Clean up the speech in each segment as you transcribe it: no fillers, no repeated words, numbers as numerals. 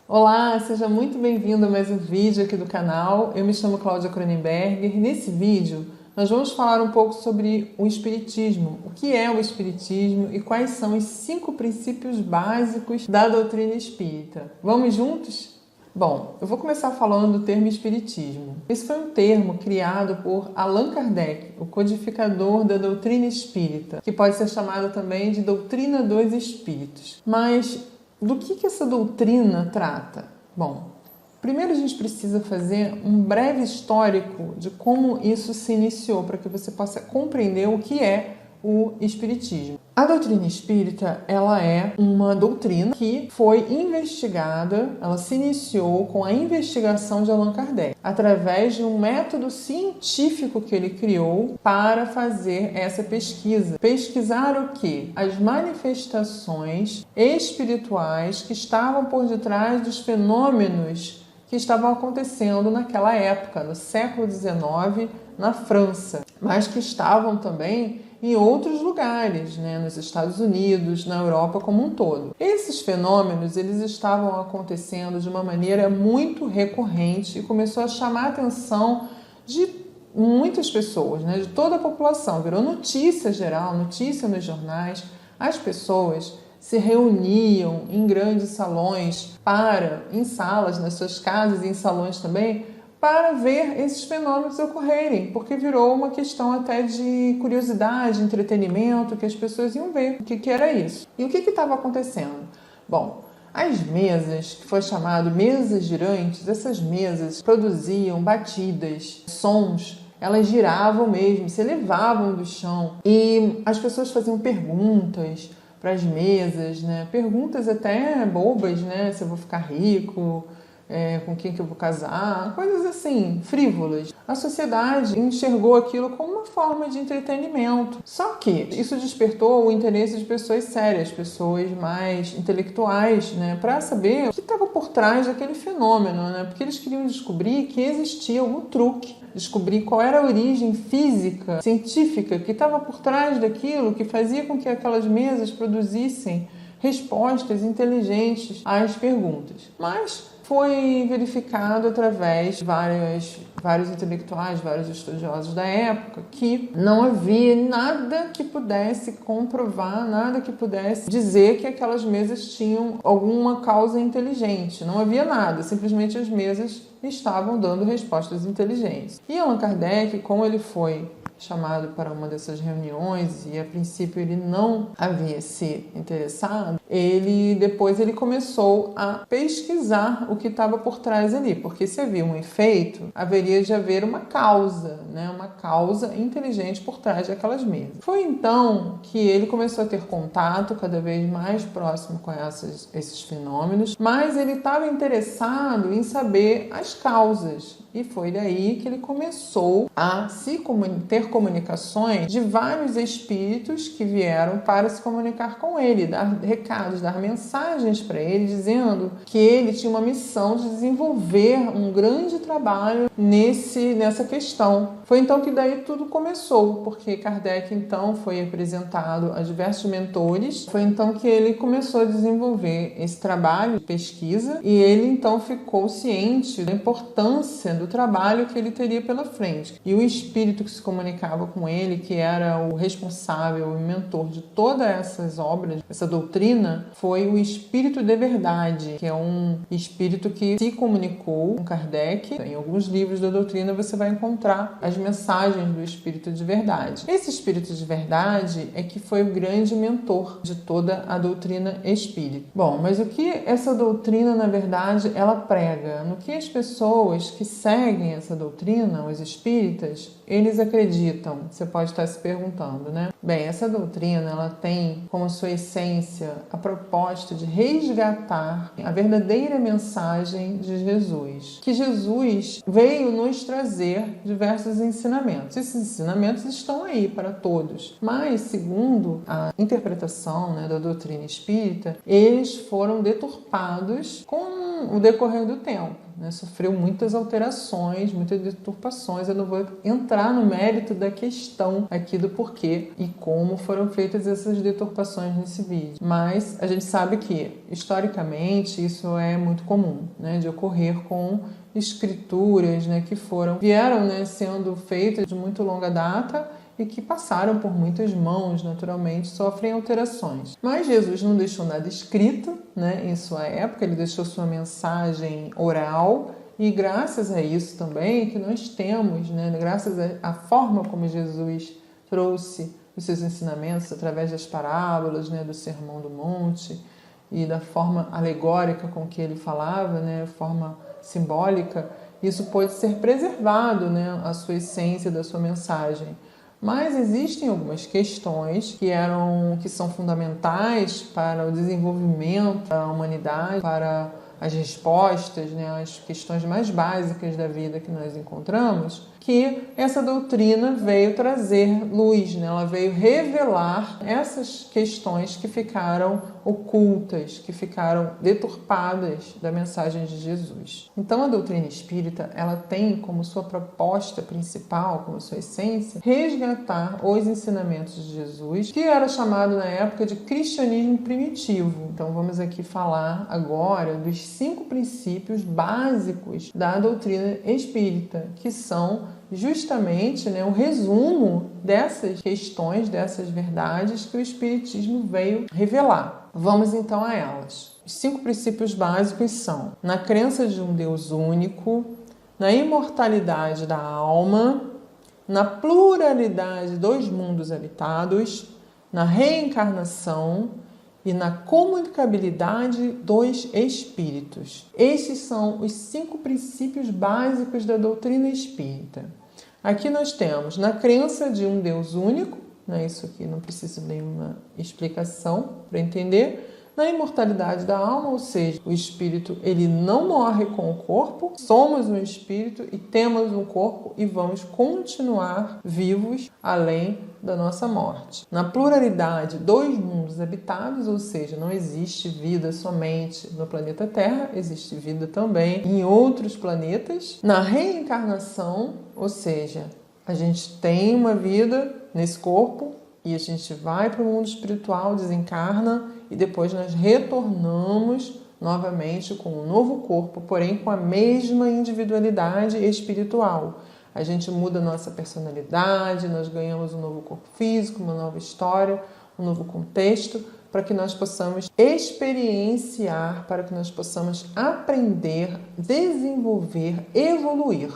Olá, seja muito bem-vindo a mais um vídeo aqui do canal. Eu me chamo Cláudia Cronenberger. Nesse vídeo, nós vamos falar um pouco sobre o Espiritismo. O que é o Espiritismo e quais são os 5 princípios básicos da doutrina espírita. Vamos juntos? Bom, eu vou começar falando do termo Espiritismo. Esse foi um termo criado por Allan Kardec, o codificador da doutrina espírita, que pode ser chamado também de doutrina dos espíritos. Mas do que essa doutrina trata? Bom, primeiro a gente precisa fazer um breve histórico de como isso se iniciou, para que você possa compreender o que é o Espiritismo. A doutrina espírita, ela é uma doutrina que foi investigada, ela se iniciou com a investigação de Allan Kardec, através de um método científico que ele criou para fazer essa pesquisa. Pesquisar o quê? As manifestações espirituais que estavam por detrás dos fenômenos que estavam acontecendo naquela época, no século XIX, na França, mas que estavam também em outros lugares, nos Estados Unidos, na Europa como um todo. Esses fenômenos, eles estavam acontecendo de uma maneira muito recorrente e começou a chamar a atenção de muitas pessoas, de toda a população. Virou notícia geral, notícia nos jornais. As pessoas se reuniam em grandes salões em salas, nas suas casas e em salões também, para ver esses fenômenos ocorrerem, porque virou uma questão até de curiosidade, entretenimento, que as pessoas iam ver o que era isso. E o que estava acontecendo? Bom, as mesas, que foi chamado mesas girantes, essas mesas produziam batidas, sons, elas giravam mesmo, se elevavam do chão, e as pessoas faziam perguntas para as mesas, perguntas até bobas, se eu vou ficar rico, com quem que eu vou casar, coisas assim, frívolas. A sociedade enxergou aquilo como uma forma de entretenimento. Só que isso despertou o interesse de pessoas sérias, pessoas mais intelectuais, para saber o que estava por trás daquele fenômeno, porque eles queriam descobrir que existia algum truque, descobrir qual era a origem física, científica, que estava por trás daquilo, que fazia com que aquelas mesas produzissem respostas inteligentes às perguntas. Mas foi verificado através de vários intelectuais, vários estudiosos da época, que não havia nada que pudesse comprovar, nada que pudesse dizer que aquelas mesas tinham alguma causa inteligente. Não havia nada, simplesmente as mesas estavam dando respostas inteligentes. E Allan Kardec, como ele foi chamado para uma dessas reuniões e a princípio ele não havia se interessado, depois ele começou a pesquisar o que estava por trás ali, porque se havia um efeito, haveria de haver uma causa, uma causa inteligente por trás daquelas mesas. Foi então que ele começou a ter contato cada vez mais próximo com esses fenômenos, mas ele estava interessado em saber as causas. E foi daí que ele começou a ter comunicações de vários espíritos que vieram para se comunicar com ele, dar recados, dar mensagens para ele, dizendo que ele tinha uma missão de desenvolver um grande trabalho nessa questão. Foi então que daí tudo começou, porque Kardec então foi apresentado a diversos mentores. Foi então que ele começou a desenvolver esse trabalho de pesquisa e ele então ficou ciente da importância do trabalho que ele teria pela frente. E o espírito que se comunicava com ele, que era o responsável e mentor de todas essas obras, essa doutrina, foi o Espírito de Verdade, que é um espírito que se comunicou com Kardec. Em alguns livros da doutrina você vai encontrar as mensagens do Espírito de Verdade. Esse Espírito de Verdade é que foi o grande mentor de toda a doutrina espírita. Bom, mas o que essa doutrina, na verdade, ela prega? No que as pessoas que seguem essa doutrina, os espíritas, eles acreditam? Você pode estar se perguntando, Bem, essa doutrina, ela tem como sua essência a proposta de resgatar a verdadeira mensagem de Jesus. Que Jesus veio nos trazer diversos ensinamentos. Esses ensinamentos estão aí para todos. Mas, segundo a interpretação da doutrina espírita, eles foram deturpados com o decorrer do tempo. Sofreu muitas alterações. alterações, muitas deturpações. Eu não vou entrar no mérito da questão aqui do porquê e como foram feitas essas deturpações nesse vídeo. Mas a gente sabe que, historicamente, isso é muito comum, né, de ocorrer com escrituras, né, que vieram, né, sendo feitas de muito longa data e que passaram por muitas mãos, naturalmente, sofrem alterações. Mas Jesus não deixou nada escrito, né, em sua época, ele deixou sua mensagem oral, e graças a isso também que nós temos, né, graças à forma como Jesus trouxe os seus ensinamentos através das parábolas, né, do Sermão do Monte, e da forma alegórica com que ele falava, né, forma simbólica, isso pode ser preservado, né, a sua essência da sua mensagem. Mas existem algumas questões que são fundamentais para o desenvolvimento da humanidade, para as respostas, né, as questões mais básicas da vida que nós encontramos, que essa doutrina veio trazer luz, né? Ela veio revelar essas questões que ficaram ocultas, que ficaram deturpadas da mensagem de Jesus. Então a doutrina espírita, ela tem como sua proposta principal, como sua essência, resgatar os ensinamentos de Jesus, que era chamado na época de cristianismo primitivo. Então vamos aqui falar agora dos 5 princípios básicos da doutrina espírita, que são justamente, né, um resumo dessas questões, dessas verdades que o Espiritismo veio revelar. Vamos então a elas. Os 5 princípios básicos são: na crença de um Deus único, na imortalidade da alma, na pluralidade dos mundos habitados, na reencarnação e na comunicabilidade dos espíritos. Estes são os 5 princípios básicos da doutrina espírita. Aqui nós temos na crença de um Deus único, né? Isso aqui não precisa de nenhuma explicação para entender. Na imortalidade da alma, ou seja, o espírito ele não morre com o corpo, somos um espírito e temos um corpo e vamos continuar vivos além da nossa morte. Na pluralidade dos mundos habitados, ou seja, não existe vida somente no planeta Terra, existe vida também em outros planetas. Na reencarnação, ou seja, a gente tem uma vida nesse corpo e a gente vai para o mundo espiritual, desencarna, e depois nós retornamos novamente com um novo corpo, porém com a mesma individualidade espiritual. A gente muda a nossa personalidade, nós ganhamos um novo corpo físico, uma nova história, um novo contexto, para que nós possamos experienciar, para que nós possamos aprender, desenvolver, evoluir.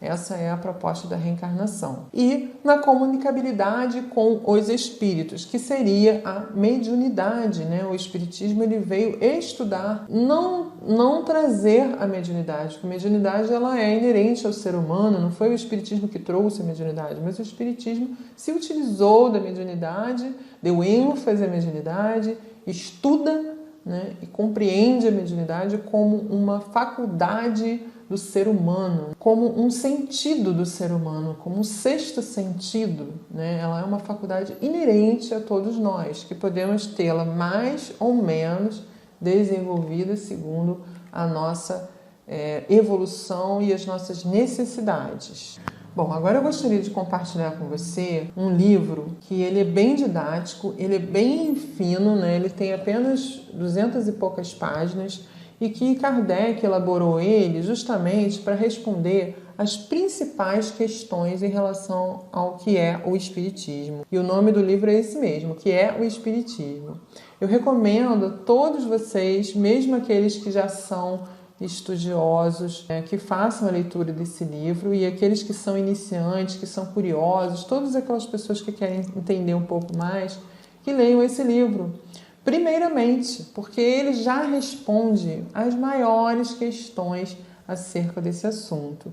Essa é a proposta da reencarnação. E na comunicabilidade com os espíritos, que seria a mediunidade, né? O espiritismo ele veio estudar, não trazer a mediunidade, porque a mediunidade ela é inerente ao ser humano, não foi o espiritismo que trouxe a mediunidade, mas o espiritismo se utilizou da mediunidade, deu ênfase à mediunidade, estuda, né? E compreende a mediunidade como uma faculdade do ser humano, como um sentido do ser humano, como um sexto sentido, né? Ela é uma faculdade inerente a todos nós, que podemos tê-la mais ou menos desenvolvida segundo a nossa evolução e as nossas necessidades. Bom, agora eu gostaria de compartilhar com você um livro que ele é bem didático, ele é bem fino, né? Ele tem apenas 200 e poucas páginas, e que Kardec elaborou ele justamente para responder as principais questões em relação ao que é o Espiritismo. E o nome do livro é esse mesmo, que é o Espiritismo. Eu recomendo a todos vocês, mesmo aqueles que já são estudiosos, que façam a leitura desse livro, e aqueles que são iniciantes, que são curiosos, todas aquelas pessoas que querem entender um pouco mais, que leiam esse livro. Primeiramente, porque ele já responde às maiores questões acerca desse assunto.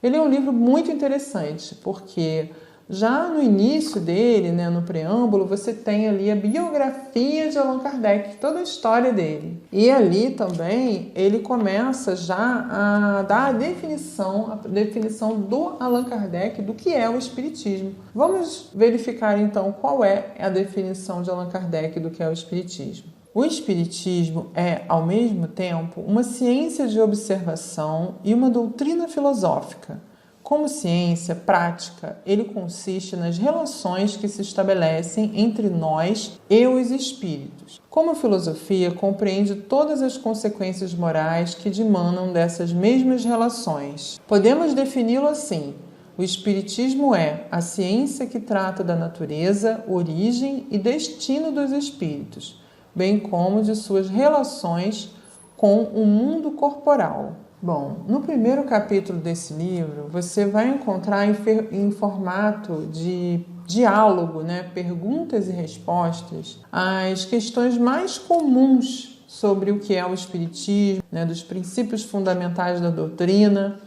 Ele é um livro muito interessante, porque já no início dele, né, no preâmbulo, você tem ali a biografia de Allan Kardec, toda a história dele. E ali também ele começa já a dar a definição do Allan Kardec do que é o Espiritismo. Vamos verificar então qual é a definição de Allan Kardec do que é o Espiritismo. O Espiritismo é, ao mesmo tempo, uma ciência de observação e uma doutrina filosófica. Como ciência prática, ele consiste nas relações que se estabelecem entre nós e os espíritos. Como filosofia, compreende todas as consequências morais que dimanam dessas mesmas relações. Podemos defini-lo assim: o Espiritismo é a ciência que trata da natureza, origem e destino dos espíritos, bem como de suas relações com o mundo corporal. Bom, no primeiro capítulo desse livro, você vai encontrar em formato de diálogo, perguntas e respostas, as questões mais comuns sobre o que é o Espiritismo, dos princípios fundamentais da doutrina.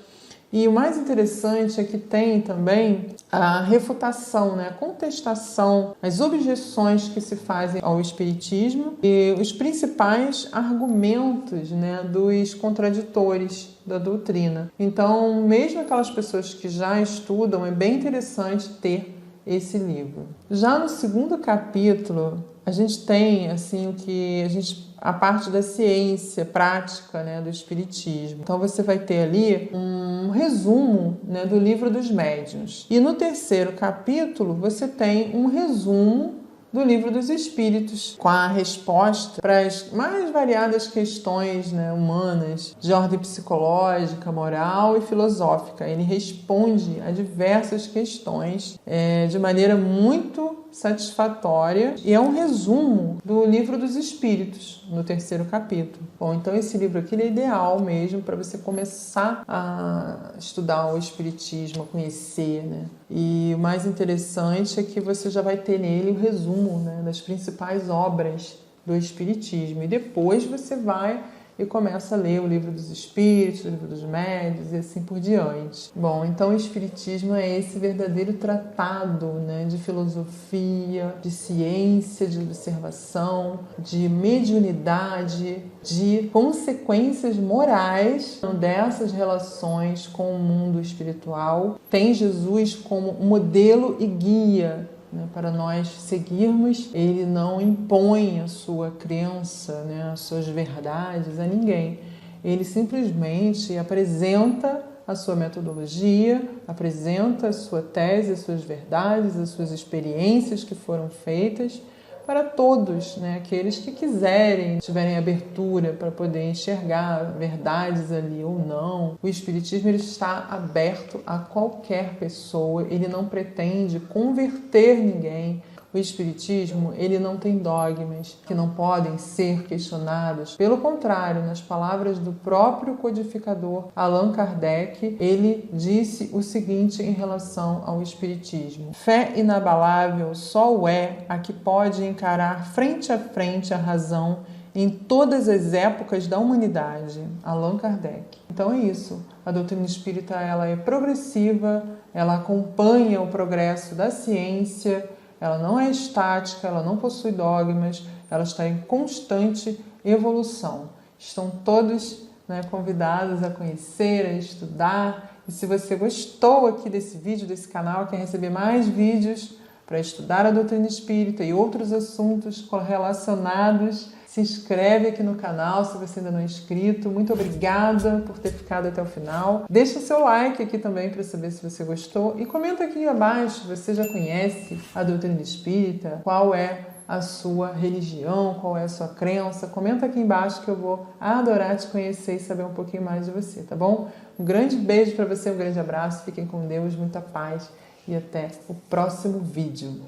E o mais interessante é que tem também a refutação, a contestação, as objeções que se fazem ao Espiritismo e os principais argumentos dos contraditores da doutrina. Então, mesmo aquelas pessoas que já estudam, é bem interessante ter esse livro. Já no segundo capítulo, a gente tem a parte da ciência prática do Espiritismo. Então você vai ter ali um resumo do Livro dos Médiuns. E no terceiro capítulo você tem um resumo do Livro dos Espíritos, com a resposta para as mais variadas questões humanas, de ordem psicológica, moral e filosófica. Ele responde a diversas questões de maneira muito satisfatória e é um resumo do Livro dos Espíritos, no terceiro capítulo. Bom, então esse livro aqui é ideal mesmo para você começar a estudar o Espiritismo, a conhecer, E o mais interessante é que você já vai ter nele o resumo das principais obras do Espiritismo. E depois você vai e começa a ler o Livro dos Espíritos, o Livro dos Médiuns e assim por diante. Bom, então o Espiritismo é esse verdadeiro tratado de filosofia, de ciência, de observação, de mediunidade, de consequências morais dessas relações com o mundo espiritual. Tem Jesus como modelo e guia para nós seguirmos. Ele não impõe a sua crença, as suas verdades a ninguém. Ele simplesmente apresenta a sua metodologia, apresenta a sua tese, as suas verdades, as suas experiências que foram feitas para todos, aqueles que quiserem, tiverem abertura para poder enxergar verdades ali ou não. O Espiritismo ele está aberto a qualquer pessoa, ele não pretende converter ninguém. O Espiritismo ele não tem dogmas que não podem ser questionados. Pelo contrário, nas palavras do próprio codificador Allan Kardec, ele disse o seguinte em relação ao Espiritismo: fé inabalável só o é a que pode encarar frente a frente a razão em todas as épocas da humanidade. Allan Kardec. Então é isso. A doutrina espírita ela é progressiva, ela acompanha o progresso da ciência. Ela não é estática, ela não possui dogmas, ela está em constante evolução. Estão todos convidados a conhecer, a estudar. E se você gostou aqui desse vídeo, desse canal, quer receber mais vídeos para estudar a doutrina espírita e outros assuntos relacionados, se inscreve aqui no canal se você ainda não é inscrito. Muito obrigada por ter ficado até o final. Deixa o seu like aqui também para saber se você gostou. E comenta aqui abaixo se você já conhece a doutrina espírita, qual é a sua religião, qual é a sua crença. Comenta aqui embaixo que eu vou adorar te conhecer e saber um pouquinho mais de você, tá bom? Um grande beijo para você, um grande abraço. Fiquem com Deus, muita paz e até o próximo vídeo.